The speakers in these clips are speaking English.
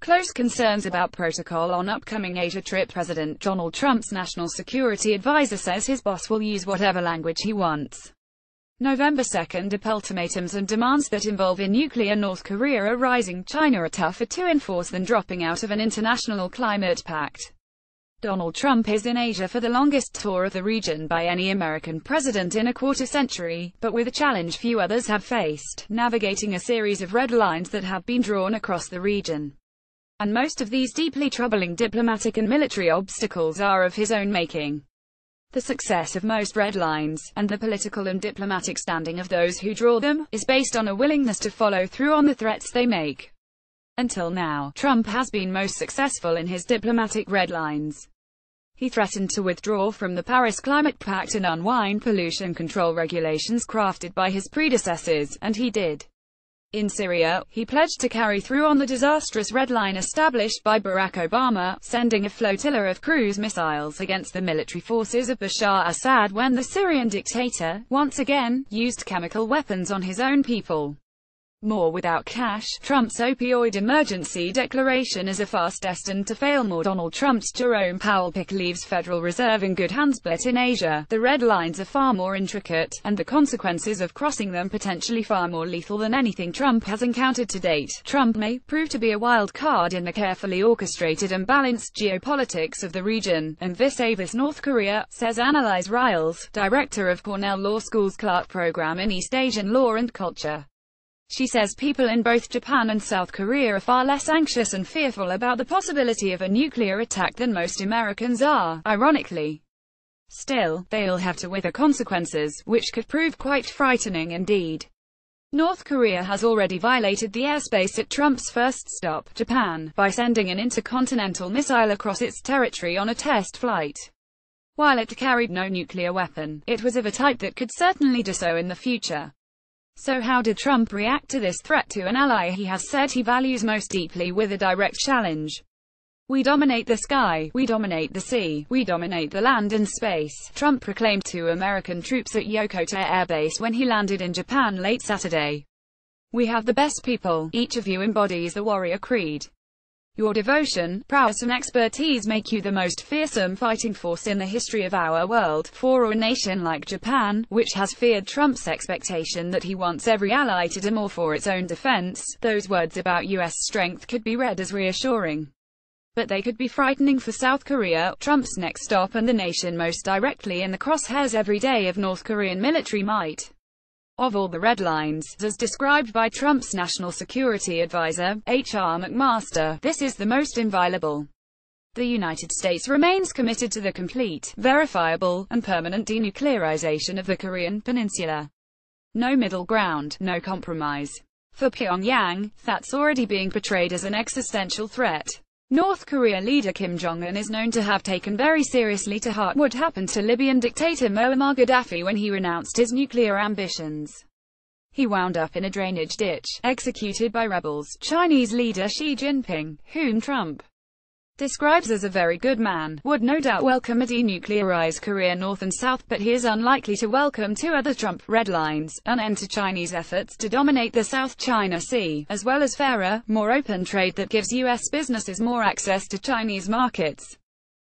Close concerns about protocol on upcoming Asia trip. President Donald Trump's national security advisor says his boss will use whatever language he wants. November 2nd. Ultimatums and demands that involve a nuclear North Korea are rising. China are tougher to enforce than dropping out of an international climate pact. Donald Trump is in Asia for the longest tour of the region by any American president in a quarter century, but with a challenge few others have faced: navigating a series of red lines that have been drawn across the region. And most of these deeply troubling diplomatic and military obstacles are of his own making. The success of most red lines, and the political and diplomatic standing of those who draw them, is based on a willingness to follow through on the threats they make. Until now, Trump has been most successful in his diplomatic red lines. He threatened to withdraw from the Paris Climate Pact and unwind pollution control regulations crafted by his predecessors, and he did. In Syria, he pledged to carry through on the disastrous red line established by Barack Obama, sending a flotilla of cruise missiles against the military forces of Bashar Assad when the Syrian dictator, once again, used chemical weapons on his own people. More without cash. Trump's opioid emergency declaration is a farce destined to fail. More Donald Trump's Jerome Powell pick leaves Federal Reserve in good hands, but in Asia, the red lines are far more intricate, and the consequences of crossing them potentially far more lethal than anything Trump has encountered to date. Trump may prove to be a wild card in the carefully orchestrated and balanced geopolitics of the region, and vis Avis North Korea, says Annalise Riles, director of Cornell Law School's Clark Program in East Asian Law and Culture. She says people in both Japan and South Korea are far less anxious and fearful about the possibility of a nuclear attack than most Americans are, ironically. Still, they'll have to weather consequences, which could prove quite frightening indeed. North Korea has already violated the airspace at Trump's first stop, Japan, by sending an intercontinental missile across its territory on a test flight. While it carried no nuclear weapon, it was of a type that could certainly do so in the future. So how did Trump react to this threat to an ally he has said he values most deeply with a direct challenge? "We dominate the sky, we dominate the sea, we dominate the land and space," Trump proclaimed to American troops at Yokota Air Base when he landed in Japan late Saturday. "We have the best people, each of you embodies the warrior creed. Your devotion, prowess and expertise make you the most fearsome fighting force in the history of our world." For a nation like Japan, which has feared Trump's expectation that he wants every ally to do more for its own defense, those words about U.S. strength could be read as reassuring. But they could be frightening for South Korea, Trump's next stop and the nation most directly in the crosshairs every day of North Korean military might. Of all the red lines, as described by Trump's national security advisor, H.R. McMaster, this is the most inviolable. The United States remains committed to the complete, verifiable, and permanent denuclearization of the Korean peninsula. No middle ground, no compromise. For Pyongyang, that's already being portrayed as an existential threat. North Korea leader Kim Jong-un is known to have taken very seriously to heart what happened to Libyan dictator Muammar Gaddafi when he renounced his nuclear ambitions. He wound up in a drainage ditch, executed by rebels. Chinese leader Xi Jinping, whom Trump describes as a very good man, would no doubt welcome a denuclearized Korea North and South, but he is unlikely to welcome two other Trump red lines: an end to Chinese efforts to dominate the South China Sea, as well as fairer, more open trade that gives U.S. businesses more access to Chinese markets.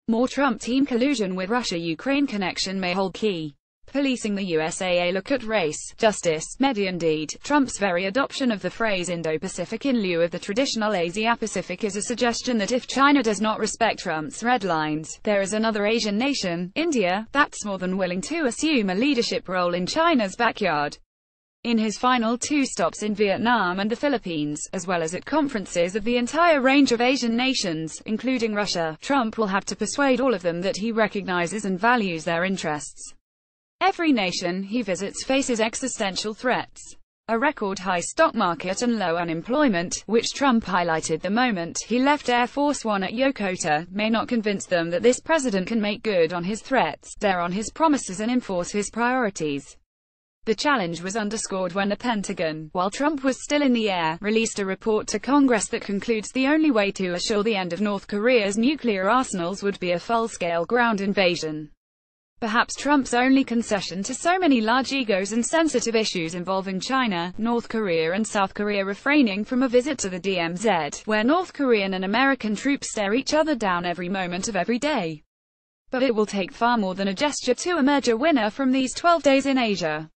More Trump team collusion with Russia-Ukraine connection may hold key. Policing the USA. Look at race, justice, media. Indeed, Trump's very adoption of the phrase Indo-Pacific in lieu of the traditional Asia-Pacific is a suggestion that if China does not respect Trump's red lines, there is another Asian nation, India, that's more than willing to assume a leadership role in China's backyard. In his final two stops in Vietnam and the Philippines, as well as at conferences of the entire range of Asian nations, including Russia, Trump will have to persuade all of them that he recognizes and values their interests. Every nation he visits faces existential threats. A record-high stock market and low unemployment, which Trump highlighted the moment he left Air Force One at Yokota, may not convince them that this president can make good on his threats, dare on his promises and enforce his priorities. The challenge was underscored when the Pentagon, while Trump was still in the air, released a report to Congress that concludes the only way to assure the end of North Korea's nuclear arsenals would be a full-scale ground invasion. Perhaps Trump's only concession to so many large egos and sensitive issues involving China, North Korea and South Korea, refraining from a visit to the DMZ, where North Korean and American troops stare each other down every moment of every day. But it will take far more than a gesture to emerge a winner from these 12 days in Asia.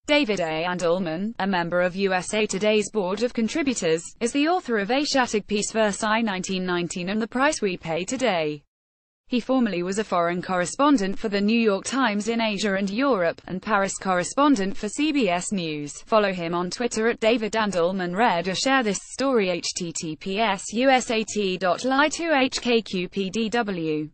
David A. Andelman, a member of USA Today's Board of Contributors, is the author of Asiatic Peace Versailles 1919 and The Price We Pay Today. He formerly was a foreign correspondent for The New York Times in Asia and Europe, and Paris correspondent for CBS News. Follow him on Twitter at David Andelman. Read or share this story https://usat.ly2hkqpdw